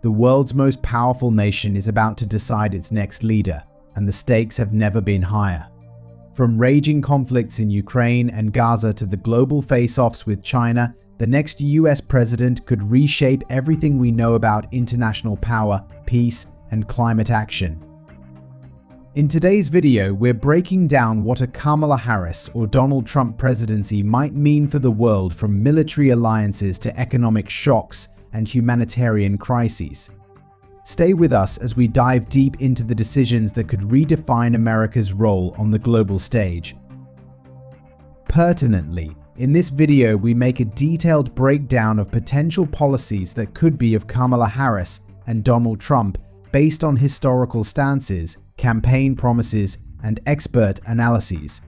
The world's most powerful nation is about to decide its next leader, and the stakes have never been higher. From raging conflicts in Ukraine and Gaza to the global face-offs with China, the next US president could reshape everything we know about international power, peace, and climate action. In today's video, we're breaking down what a Kamala Harris or Donald Trump presidency might mean for the world, from military alliances to economic shocks and humanitarian crises. Stay with us as we dive deep into the decisions that could redefine America's role on the global stage. Pertinently, in this video we make a detailed breakdown of potential policies that could be of Kamala Harris and Donald Trump based on historical stances, campaign promises, and expert analyses.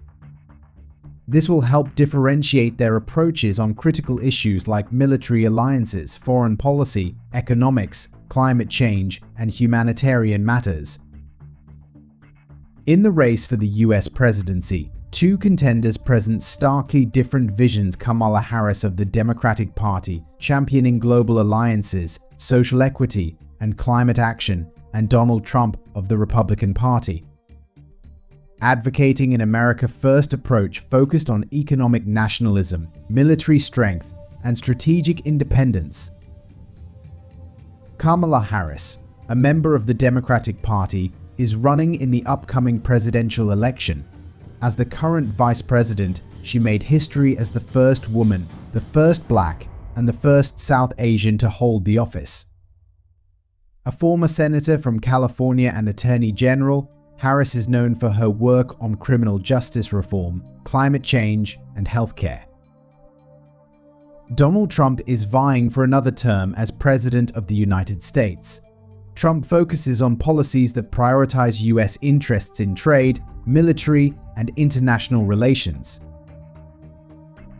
This will help differentiate their approaches on critical issues like military alliances, foreign policy, economics, climate change, and humanitarian matters. In the race for the US presidency, two contenders present starkly different visions: Kamala Harris of the Democratic Party, championing global alliances, social equity, and climate action, and Donald Trump of the Republican Party, advocating an America First approach focused on economic nationalism, military strength, and strategic independence. Kamala Harris, a member of the Democratic Party, is running in the upcoming presidential election. As the current vice president, she made history as the first woman, the first Black, and the first South Asian to hold the office. A former senator from California and attorney general, Harris is known for her work on criminal justice reform, climate change, and healthcare. Donald Trump is vying for another term as President of the United States. Trump focuses on policies that prioritize US interests in trade, military, and international relations.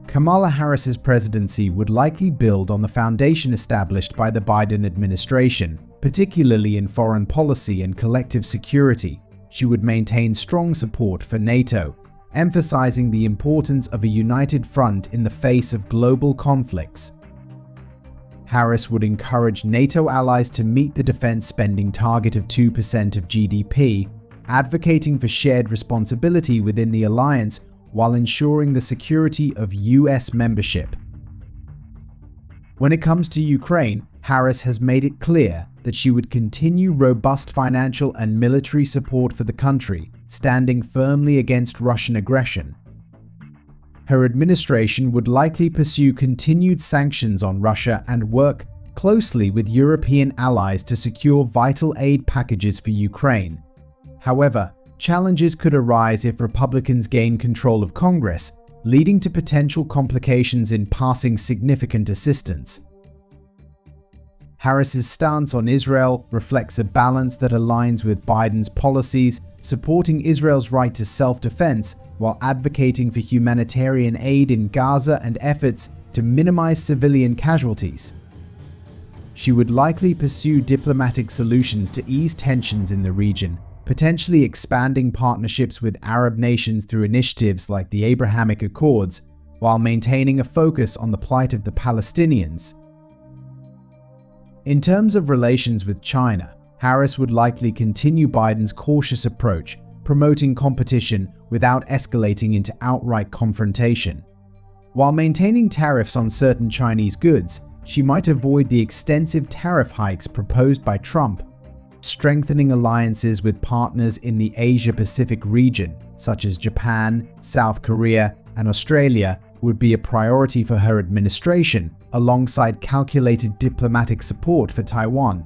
Kamala Harris's presidency would likely build on the foundation established by the Biden administration, particularly in foreign policy and collective security. She would maintain strong support for NATO, emphasizing the importance of a united front in the face of global conflicts. Harris would encourage NATO allies to meet the defense spending target of 2% of GDP, advocating for shared responsibility within the alliance while ensuring the security of US membership. When it comes to Ukraine, Harris has made it clear that she would continue robust financial and military support for the country, standing firmly against Russian aggression. Her administration would likely pursue continued sanctions on Russia and work closely with European allies to secure vital aid packages for Ukraine. However, challenges could arise if Republicans gain control of Congress, leading to potential complications in passing significant assistance. Harris's stance on Israel reflects a balance that aligns with Biden's policies, supporting Israel's right to self-defense while advocating for humanitarian aid in Gaza and efforts to minimize civilian casualties. She would likely pursue diplomatic solutions to ease tensions in the region, potentially expanding partnerships with Arab nations through initiatives like the Abrahamic Accords, while maintaining a focus on the plight of the Palestinians. In terms of relations with China, Harris would likely continue Biden's cautious approach, promoting competition without escalating into outright confrontation. While maintaining tariffs on certain Chinese goods, she might avoid the extensive tariff hikes proposed by Trump. Strengthening alliances with partners in the Asia-Pacific region, such as Japan, South Korea, and Australia, would be a priority for her administration, alongside calculated diplomatic support for Taiwan.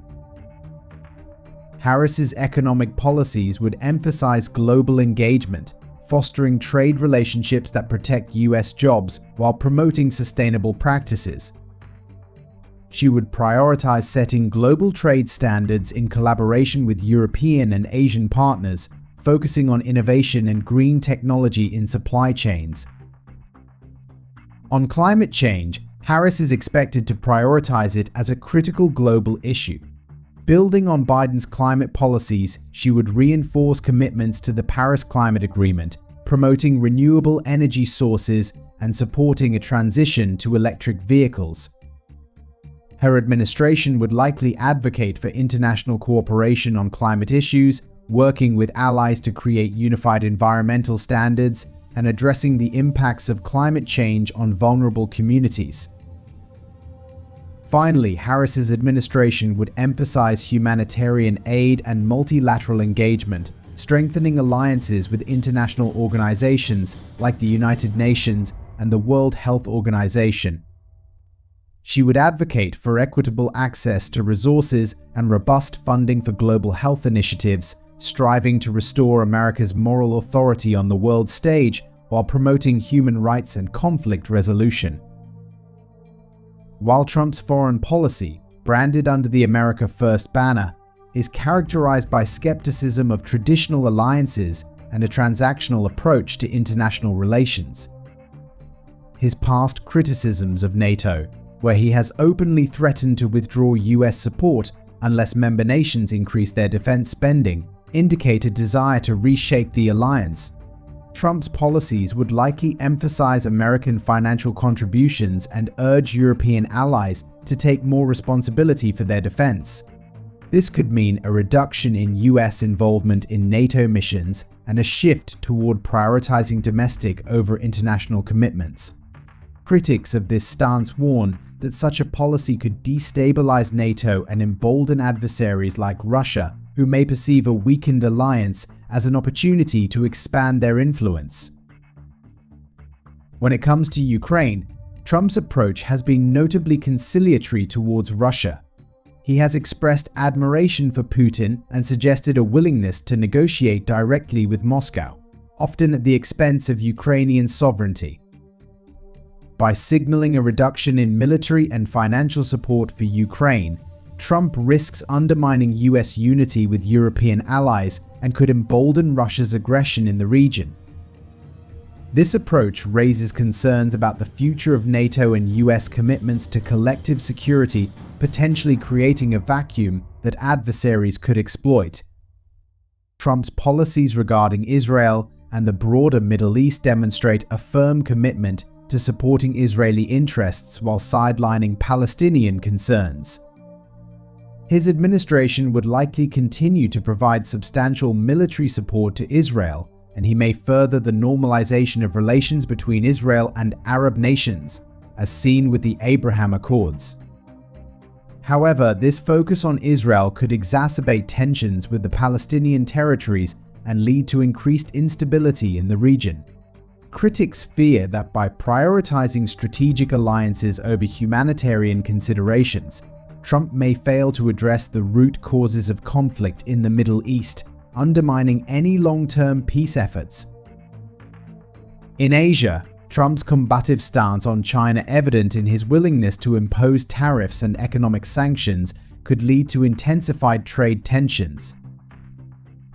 Harris's economic policies would emphasize global engagement, fostering trade relationships that protect US jobs while promoting sustainable practices. She would prioritize setting global trade standards in collaboration with European and Asian partners, focusing on innovation and green technology in supply chains. On climate change, Harris is expected to prioritize it as a critical global issue. Building on Biden's climate policies, she would reinforce commitments to the Paris Climate Agreement, promoting renewable energy sources and supporting a transition to electric vehicles. Her administration would likely advocate for international cooperation on climate issues, working with allies to create unified environmental standards, and addressing the impacts of climate change on vulnerable communities. Finally, Harris's administration would emphasize humanitarian aid and multilateral engagement, strengthening alliances with international organizations like the United Nations and the World Health Organization. She would advocate for equitable access to resources and robust funding for global health initiatives, striving to restore America's moral authority on the world stage while promoting human rights and conflict resolution. While Trump's foreign policy, branded under the America First banner, is characterized by skepticism of traditional alliances and a transactional approach to international relations. His past criticisms of NATO, where he has openly threatened to withdraw US support unless member nations increase their defense spending, indicate a desire to reshape the alliance. Trump's policies would likely emphasize American financial contributions and urge European allies to take more responsibility for their defense. This could mean a reduction in US involvement in NATO missions and a shift toward prioritizing domestic over international commitments. Critics of this stance warn that such a policy could destabilize NATO and embolden adversaries like Russia, who may perceive a weakened alliance as an opportunity to expand their influence. When it comes to Ukraine, Trump's approach has been notably conciliatory towards Russia. He has expressed admiration for Putin and suggested a willingness to negotiate directly with Moscow, often at the expense of Ukrainian sovereignty. By signaling a reduction in military and financial support for Ukraine, Trump risks undermining US unity with European allies and could embolden Russia's aggression in the region. This approach raises concerns about the future of NATO and US commitments to collective security, potentially creating a vacuum that adversaries could exploit. Trump's policies regarding Israel and the broader Middle East demonstrate a firm commitment to supporting Israeli interests while sidelining Palestinian concerns. His administration would likely continue to provide substantial military support to Israel, and he may further the normalization of relations between Israel and Arab nations, as seen with the Abraham Accords. However, this focus on Israel could exacerbate tensions with the Palestinian territories and lead to increased instability in the region. Critics fear that by prioritizing strategic alliances over humanitarian considerations, Trump may fail to address the root causes of conflict in the Middle East, undermining any long-term peace efforts. In Asia, Trump's combative stance on China, evident in his willingness to impose tariffs and economic sanctions, could lead to intensified trade tensions.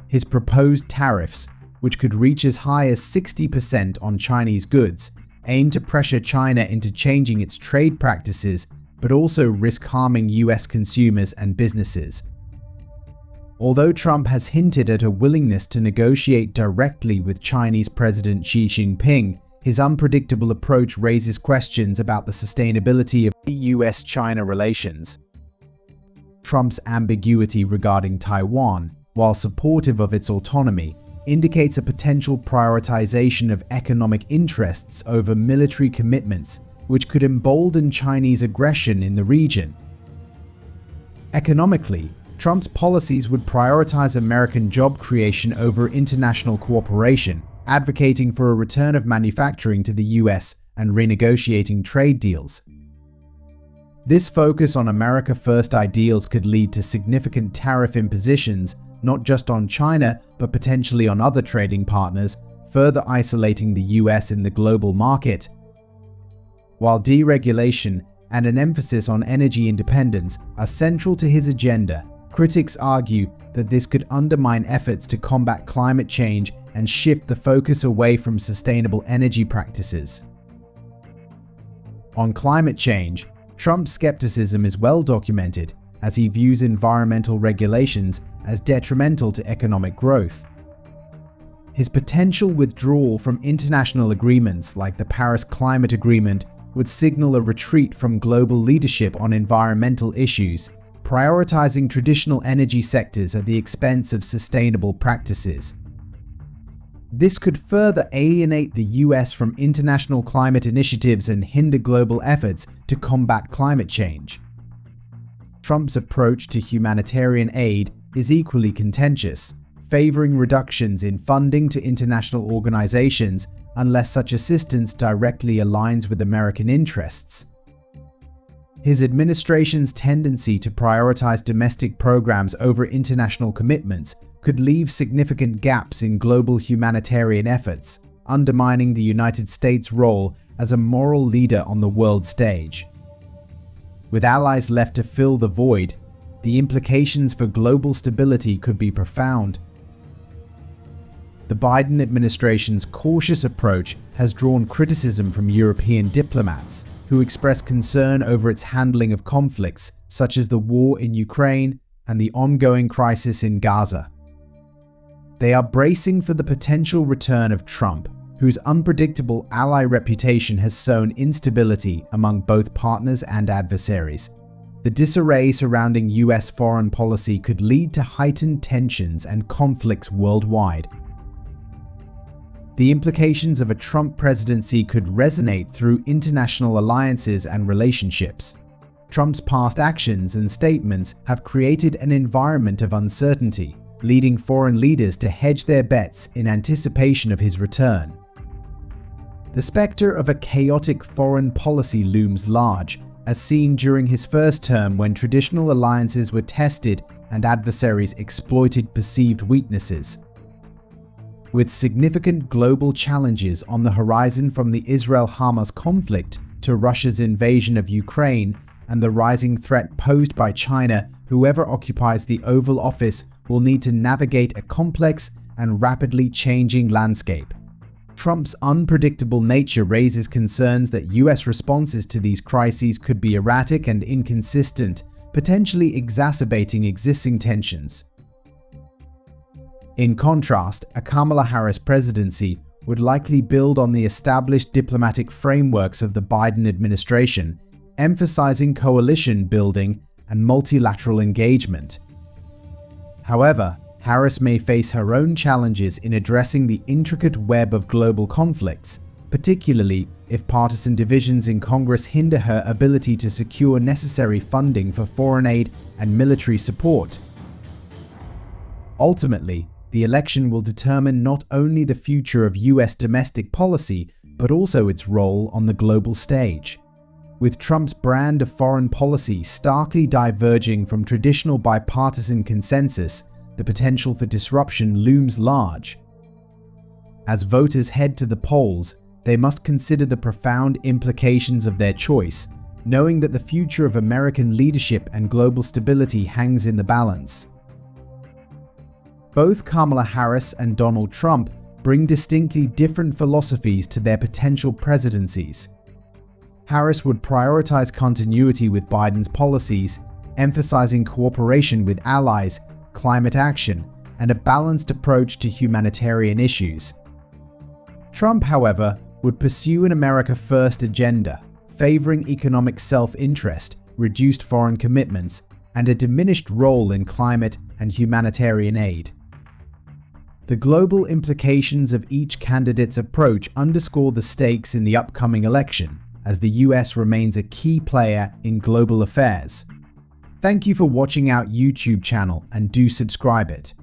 His proposed tariffs, which could reach as high as 60% on Chinese goods, aim to pressure China into changing its trade practices, but also risk harming US consumers and businesses. Although Trump has hinted at a willingness to negotiate directly with Chinese President Xi Jinping, his unpredictable approach raises questions about the sustainability of US-China relations. Trump's ambiguity regarding Taiwan, while supportive of its autonomy, indicates a potential prioritization of economic interests over military commitments, which could embolden Chinese aggression in the region. Economically, Trump's policies would prioritize American job creation over international cooperation, advocating for a return of manufacturing to the US and renegotiating trade deals. This focus on America First ideals could lead to significant tariff impositions, not just on China, but potentially on other trading partners, further isolating the US in the global market. While deregulation and an emphasis on energy independence are central to his agenda, critics argue that this could undermine efforts to combat climate change and shift the focus away from sustainable energy practices. On climate change, Trump's skepticism is well documented, as he views environmental regulations as detrimental to economic growth. His potential withdrawal from international agreements like the Paris Climate Agreement would signal a retreat from global leadership on environmental issues, prioritizing traditional energy sectors at the expense of sustainable practices. This could further alienate the US from international climate initiatives and hinder global efforts to combat climate change. Trump's approach to humanitarian aid is equally contentious, favoring reductions in funding to international organizations unless such assistance directly aligns with American interests. His administration's tendency to prioritize domestic programs over international commitments could leave significant gaps in global humanitarian efforts, undermining the United States' role as a moral leader on the world stage. With allies left to fill the void, the implications for global stability could be profound. The Biden administration's cautious approach has drawn criticism from European diplomats, who express concern over its handling of conflicts such as the war in Ukraine and the ongoing crisis in Gaza. They are bracing for the potential return of Trump, whose unpredictable ally reputation has sown instability among both partners and adversaries. The disarray surrounding US foreign policy could lead to heightened tensions and conflicts worldwide. The implications of a Trump presidency could resonate through international alliances and relationships. Trump's past actions and statements have created an environment of uncertainty, leading foreign leaders to hedge their bets in anticipation of his return. The specter of a chaotic foreign policy looms large, as seen during his first term when traditional alliances were tested and adversaries exploited perceived weaknesses. With significant global challenges on the horizon from the Israel-Hamas conflict to Russia's invasion of Ukraine and the rising threat posed by China, whoever occupies the Oval Office will need to navigate a complex and rapidly changing landscape. Trump's unpredictable nature raises concerns that US responses to these crises could be erratic and inconsistent, potentially exacerbating existing tensions. In contrast, a Kamala Harris presidency would likely build on the established diplomatic frameworks of the Biden administration, emphasizing coalition building and multilateral engagement. However, Harris may face her own challenges in addressing the intricate web of global conflicts, particularly if partisan divisions in Congress hinder her ability to secure necessary funding for foreign aid and military support. Ultimately, the election will determine not only the future of US domestic policy, but also its role on the global stage. With Trump's brand of foreign policy starkly diverging from traditional bipartisan consensus, the potential for disruption looms large. As voters head to the polls, they must consider the profound implications of their choice, knowing that the future of American leadership and global stability hangs in the balance. Both Kamala Harris and Donald Trump bring distinctly different philosophies to their potential presidencies. Harris would prioritize continuity with Biden's policies, emphasizing cooperation with allies, climate action, and a balanced approach to humanitarian issues. Trump, however, would pursue an America First agenda, favoring economic self-interest, reduced foreign commitments, and a diminished role in climate and humanitarian aid. The global implications of each candidate's approach underscore the stakes in the upcoming election, as the US remains a key player in global affairs. Thank you for watching our YouTube channel and do subscribe it.